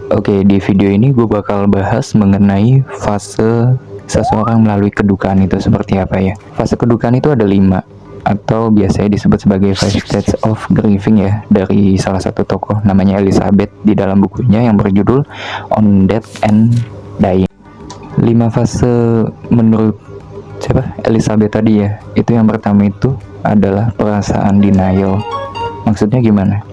Oke, di video ini gue bakal bahas mengenai fase seseorang melalui kedukaan itu seperti apa ya. Fase kedukaan itu ada 5, atau biasanya disebut sebagai 5 stages of grieving ya, dari salah satu tokoh namanya Elizabeth di dalam bukunya yang berjudul On Death and Dying. 5 fase menurut siapa? Elizabeth tadi ya. Itu yang pertama itu adalah perasaan denial. Maksudnya gimana?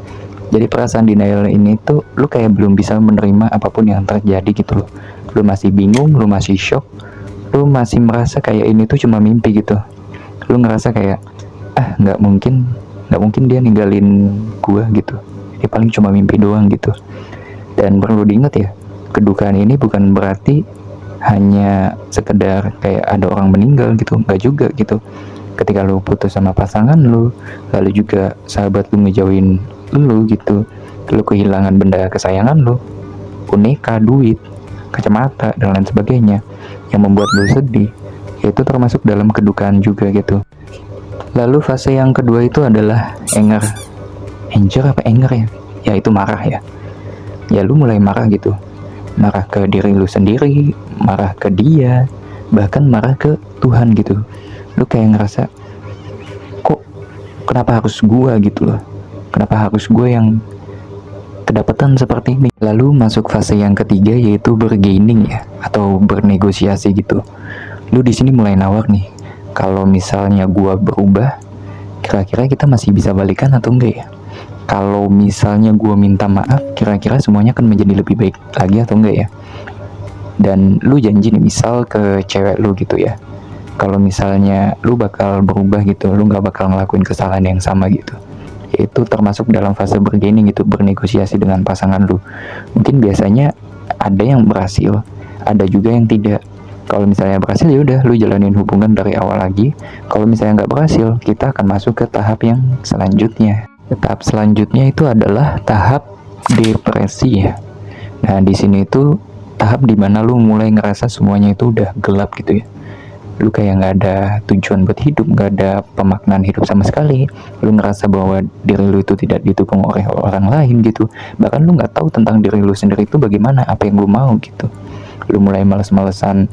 Jadi perasaan denial ini tuh lu kayak belum bisa menerima apapun yang terjadi gitu loh. Lu masih bingung, lu masih shock, lu masih merasa kayak ini tuh cuma mimpi gitu. Lu ngerasa kayak nggak mungkin dia ninggalin gua gitu. Ini paling cuma mimpi doang gitu. Dan perlu diingat ya, kedukaan ini bukan berarti hanya sekedar kayak ada orang meninggal gitu, nggak juga gitu. Ketika lu putus sama pasangan lu, lalu juga sahabat lu ngejauhin lu gitu, lu kehilangan benda kesayangan lu, boneka, duit, kacamata, dan lain sebagainya yang membuat lu sedih, itu termasuk dalam kedukaan juga gitu. Lalu fase yang kedua itu adalah anger ya? Ya itu marah ya. Ya lu mulai marah gitu, marah ke diri lu sendiri, marah ke dia, bahkan marah ke Tuhan gitu. Lu kayak ngerasa, kok kenapa harus gua gitu loh, kenapa harus gue yang kedapatan seperti ini. Lalu masuk fase yang ketiga, yaitu bargaining ya, atau bernegosiasi gitu. Lu di sini mulai nawar nih, kalau misalnya gue berubah, kira-kira kita masih bisa balikan atau enggak ya? Kalau misalnya gue minta maaf, kira-kira semuanya akan menjadi lebih baik lagi atau enggak ya? Dan lu janji nih, misal ke cewek lu gitu ya, kalau misalnya lu bakal berubah gitu, lu gak bakal ngelakuin kesalahan yang sama gitu. Itu termasuk dalam fase bargaining gitu, bernegosiasi dengan pasangan lu. Mungkin biasanya ada yang berhasil, ada juga yang tidak. Kalau misalnya berhasil, ya udah lu jalanin hubungan dari awal lagi. Kalau misalnya nggak berhasil, kita akan masuk ke tahap yang selanjutnya. Tahap selanjutnya itu adalah tahap depresi ya. Nah di sini itu tahap dimana lu mulai ngerasa semuanya itu udah gelap gitu ya. Lu kayak nggak ada tujuan buat hidup, nggak ada pemaknaan hidup sama sekali. Lu ngerasa bahwa diri lu itu tidak didukung oleh orang lain gitu. Bahkan lu nggak tahu tentang diri lu sendiri itu bagaimana, apa yang lu mau gitu. Lu mulai males-malesan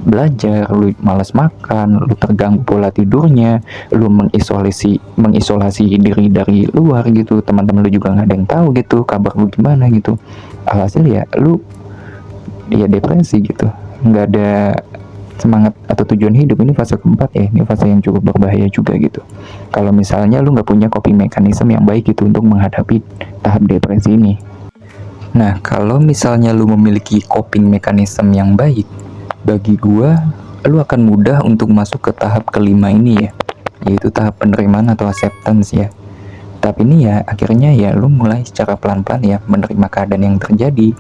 belajar, lu malas makan, lu terganggu pola tidurnya, lu mengisolasi diri dari luar gitu. Teman-teman lu juga nggak ada yang tahu gitu kabar lu gimana gitu. Alhasil ya lu ya depresi gitu, nggak ada semangat atau tujuan hidup. Ini fase keempat ya, ini fase yang cukup berbahaya juga gitu. Kalau misalnya lu nggak punya coping mechanism yang baik gitu untuk menghadapi tahap depresi ini. Nah kalau misalnya lu memiliki coping mechanism yang baik, bagi gua lu akan mudah untuk masuk ke tahap kelima ini ya, yaitu tahap penerimaan atau acceptance ya. Tapi ini ya akhirnya ya lu mulai secara pelan-pelan ya menerima keadaan yang terjadi.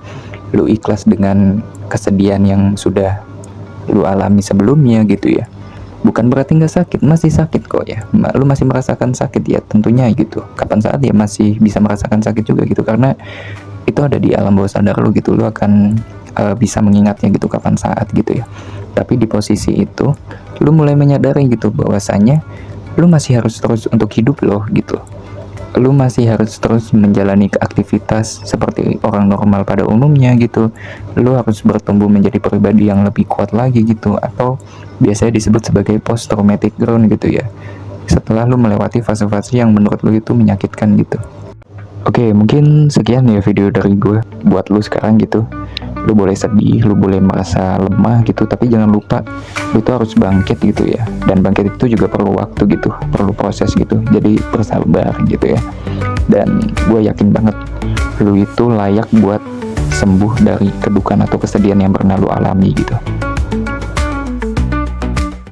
Lu ikhlas dengan kesedihan yang sudah lu alami sebelumnya gitu ya. Bukan berarti nggak sakit, masih sakit kok ya. Lu masih merasakan sakit ya tentunya gitu. Kapan saat ya masih bisa merasakan sakit juga gitu, karena itu ada di alam bawah sadar lu gitu. Lu akan bisa mengingatnya gitu kapan saat gitu ya. Tapi di posisi itu lu mulai menyadari gitu bahwasanya lu masih harus terus untuk hidup loh gitu. Lu masih harus terus menjalani aktivitas seperti orang normal pada umumnya gitu. Lu harus bertumbuh menjadi pribadi yang lebih kuat lagi gitu, atau biasanya disebut sebagai post traumatic growth gitu ya, setelah lu melewati fase-fase yang menurut lu itu menyakitkan gitu. Oke, mungkin sekian ya video dari gue buat lu sekarang gitu. Lu boleh sedih, lu boleh merasa lemah gitu, tapi jangan lupa lu itu harus bangkit gitu ya. Dan bangkit itu juga perlu waktu gitu, perlu proses gitu. Jadi bersabar gitu ya. Dan gue yakin banget lu itu layak buat sembuh dari kedukaan atau kesedihan yang pernah lu alami gitu.